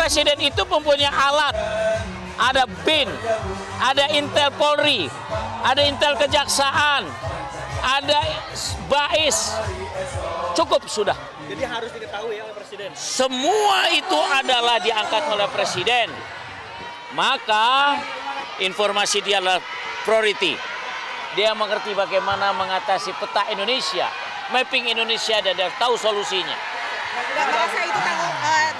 presiden itu mempunyai alat. Ada BIN, ada Intel Polri, ada Intel Kejaksaan, ada BAIS. Cukup sudah. Jadi harus diketahui oleh presiden. Semua itu adalah diangkat oleh presiden. Maka informasi dia adalah priority. Dia mengerti bagaimana mengatasi peta Indonesia, mapping Indonesia, dan dia tahu solusinya. Nggak merasa itu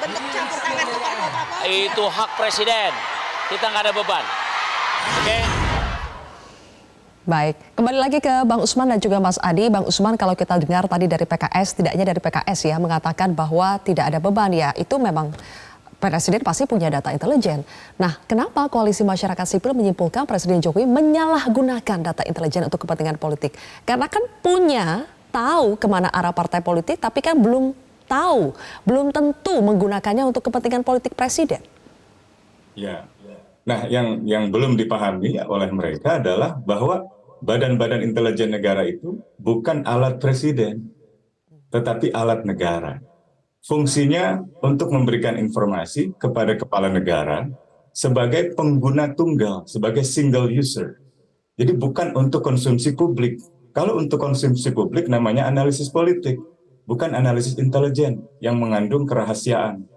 bentuk campur tangan seperti apa? Itu hak presiden. Kita nggak ada beban. Oke? Baik, kembali lagi ke Bang Usman dan juga Mas Adi. Bang Usman, kalau kita dengar tadi dari PKS, tidaknya dari PKS ya, mengatakan bahwa tidak ada beban ya, itu memang Presiden pasti punya data intelijen. Nah, kenapa koalisi masyarakat sipil menyimpulkan Presiden Jokowi menyalahgunakan data intelijen untuk kepentingan politik? Karena kan punya, tahu kemana arah partai politik, tapi kan belum tahu, belum tentu menggunakannya untuk kepentingan politik Presiden. Ya, nah yang belum dipahami oleh mereka adalah bahwa badan-badan intelijen negara itu bukan alat Presiden, tetapi alat negara. Fungsinya untuk memberikan informasi kepada kepala negara sebagai pengguna tunggal, sebagai single user. Jadi bukan untuk konsumsi publik. Kalau untuk konsumsi publik namanya analisis politik, bukan analisis intelijen yang mengandung kerahasiaan,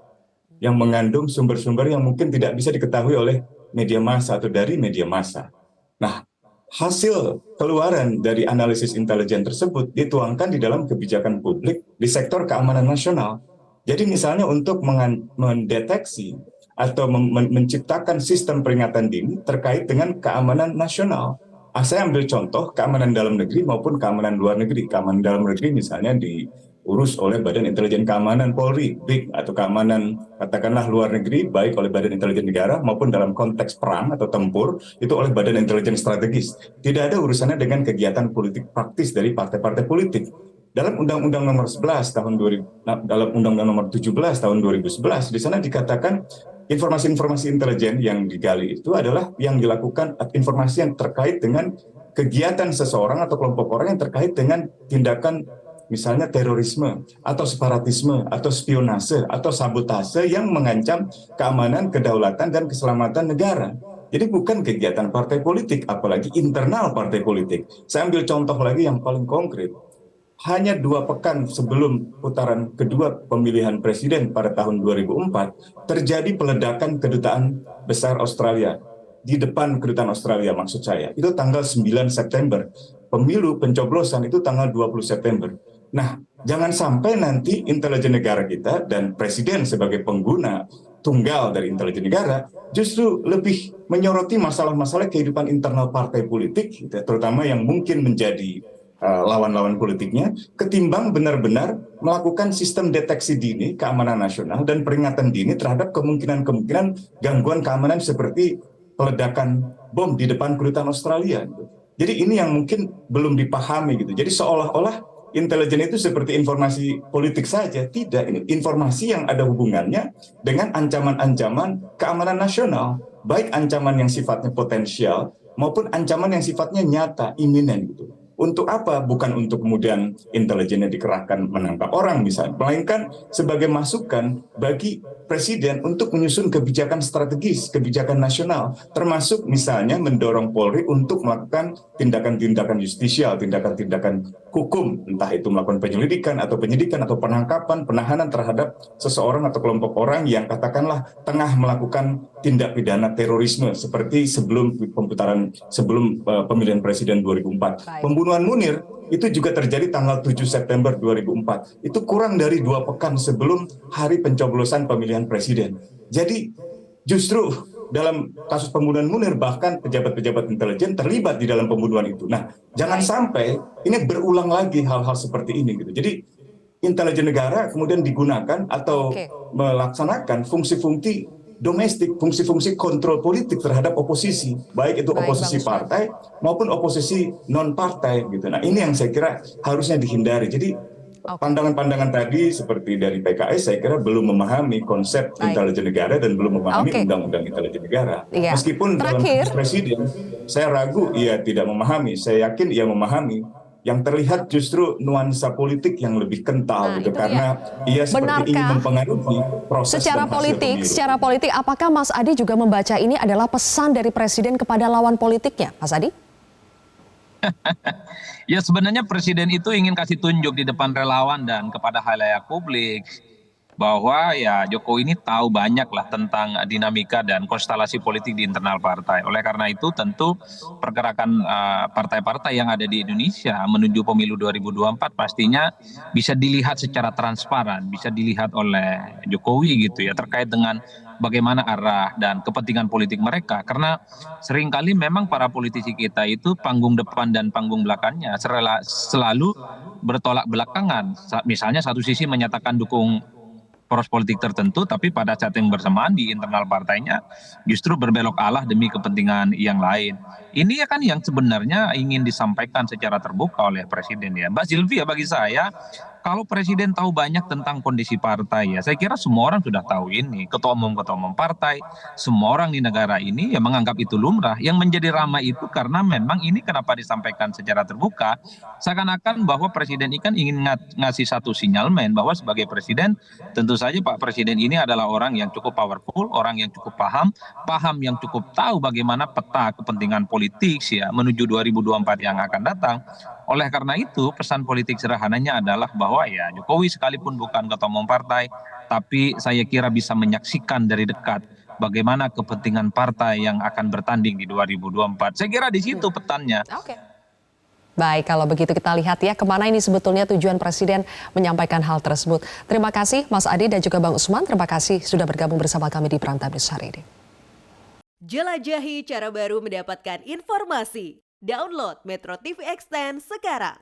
yang mengandung sumber-sumber yang mungkin tidak bisa diketahui oleh media massa atau dari media massa. Nah, hasil keluaran dari analisis intelijen tersebut dituangkan di dalam kebijakan publik di sektor keamanan nasional. Jadi misalnya untuk mendeteksi atau menciptakan sistem peringatan dini terkait dengan keamanan nasional. Saya ambil contoh keamanan dalam negeri maupun keamanan luar negeri. Keamanan dalam negeri misalnya diurus oleh Badan Intelijen Keamanan Polri, BIK, atau keamanan katakanlah luar negeri baik oleh Badan Intelijen Negara maupun dalam konteks perang atau tempur itu oleh Badan Intelijen Strategis. Tidak ada urusannya dengan kegiatan politik praktis dari partai-partai politik. Dalam Undang-Undang Nomor 11 tahun 2000, dalam Undang-Undang Nomor 17 tahun 2011, di sana dikatakan informasi-informasi intelijen yang digali itu adalah yang dilakukan informasi yang terkait dengan kegiatan seseorang atau kelompok orang yang terkait dengan tindakan misalnya terorisme atau separatisme atau spionase atau sabotase yang mengancam keamanan, kedaulatan, dan keselamatan negara. Jadi bukan kegiatan partai politik, apalagi internal partai politik. Saya ambil contoh lagi yang paling konkret. Hanya 2 pekan sebelum putaran kedua pemilihan presiden pada tahun 2004, terjadi peledakan kedutaan besar Australia. Di depan kedutaan Australia maksud saya. Itu tanggal 9 September. Pemilu pencoblosan itu tanggal 20 September. Nah, jangan sampai nanti intelijen negara kita dan presiden sebagai pengguna tunggal dari intelijen negara justru lebih menyoroti masalah-masalah kehidupan internal partai politik, terutama yang mungkin menjadi lawan-lawan politiknya, ketimbang benar-benar melakukan sistem deteksi dini keamanan nasional dan peringatan dini terhadap kemungkinan-kemungkinan gangguan keamanan seperti peledakan bom di depan kedutaan Australia. Jadi ini yang mungkin belum dipahami gitu. Jadi seolah-olah intelijen itu seperti informasi politik saja. Tidak, ini informasi yang ada hubungannya dengan ancaman-ancaman keamanan nasional, baik ancaman yang sifatnya potensial maupun ancaman yang sifatnya nyata, iminen gitu. Untuk apa? Bukan untuk kemudian intelijennya dikerahkan menangkap orang misalnya, melainkan sebagai masukan bagi presiden untuk menyusun kebijakan strategis, kebijakan nasional, termasuk misalnya mendorong Polri untuk melakukan tindakan-tindakan justisial, tindakan-tindakan hukum, entah itu melakukan penyelidikan atau penyidikan atau penangkapan, penahanan terhadap seseorang atau kelompok orang yang katakanlah tengah melakukan tindak pidana terorisme seperti sebelum pemilihan presiden 2004. Pembunuhan Munir itu juga terjadi tanggal 7 September 2004. Itu kurang dari 2 pekan sebelum hari pencoblosan pemilihan presiden. Jadi justru dalam kasus pembunuhan Munir bahkan pejabat-pejabat intelijen terlibat di dalam pembunuhan itu. Nah, jangan sampai ini berulang lagi hal-hal seperti ini gitu. Jadi intelijen negara kemudian digunakan atau melaksanakan fungsi-fungsi domestik, fungsi-fungsi kontrol politik terhadap oposisi, baik itu oposisi partai maupun oposisi non-partai gitu. Nah, ini yang saya kira harusnya dihindari. Jadi pandangan-pandangan tadi seperti dari PKS saya kira belum memahami konsep intelijen negara dan belum memahami undang-undang intelijen negara. Meskipun dalam presiden saya ragu ia tidak memahami, saya yakin ia memahami. yang terlihat justru nuansa politik yang lebih kental Nah, gitu itu karena ia seperti ingin Benarkah mempengaruhi proses dan hasil pemilu. secara politik, apakah Mas Adi juga membaca ini adalah pesan dari Presiden kepada lawan politiknya, Mas Adi? Ya sebenarnya presiden itu ingin kasih tunjuk di depan relawan dan kepada halayak publik bahwa ya Jokowi ini tahu banyak lah tentang dinamika dan konstelasi politik di internal partai. Oleh karena itu tentu pergerakan partai-partai yang ada di Indonesia menuju pemilu 2024 pastinya bisa dilihat secara transparan, bisa dilihat oleh Jokowi gitu ya terkait dengan bagaimana arah dan kepentingan politik mereka. Karena seringkali memang para politisi kita itu panggung depan dan panggung belakangnya selalu bertolak belakangan. Misalnya satu sisi menyatakan dukung poros politik tertentu, tapi pada saat yang bersamaan di internal partainya justru berbelok arah demi kepentingan yang lain. Ini ya kan yang sebenarnya ingin disampaikan secara terbuka oleh Presiden ya. Mbak Sylvia, bagi saya kalau Presiden tahu banyak tentang kondisi partai ya, saya kira semua orang sudah tahu ini. Ketua umum partai, semua orang di negara ini ya menganggap itu lumrah. Yang menjadi ramai itu karena memang ini kenapa disampaikan secara terbuka, seakan-akan bahwa Presiden ini kan ingin ngasih satu sinyalmen bahwa sebagai Presiden tentu saja Pak Presiden ini adalah orang yang cukup powerful, orang yang cukup paham yang cukup tahu bagaimana peta kepentingan politik ya menuju 2024 yang akan datang. Oleh karena itu pesan politik sederhananya adalah bahwa ya Jokowi sekalipun bukan ketua umum partai, tapi saya kira bisa menyaksikan dari dekat bagaimana kepentingan partai yang akan bertanding di 2024. Saya kira di situ petannya. Oke. Baik, kalau begitu kita lihat ya kemana ini sebetulnya tujuan Presiden menyampaikan hal tersebut. Terima kasih Mas Adi dan juga Bang Usman. Terima kasih sudah bergabung bersama kami di Prime Time News hari ini. Jelajahi cara baru mendapatkan informasi. Download Metro TV Extend sekarang.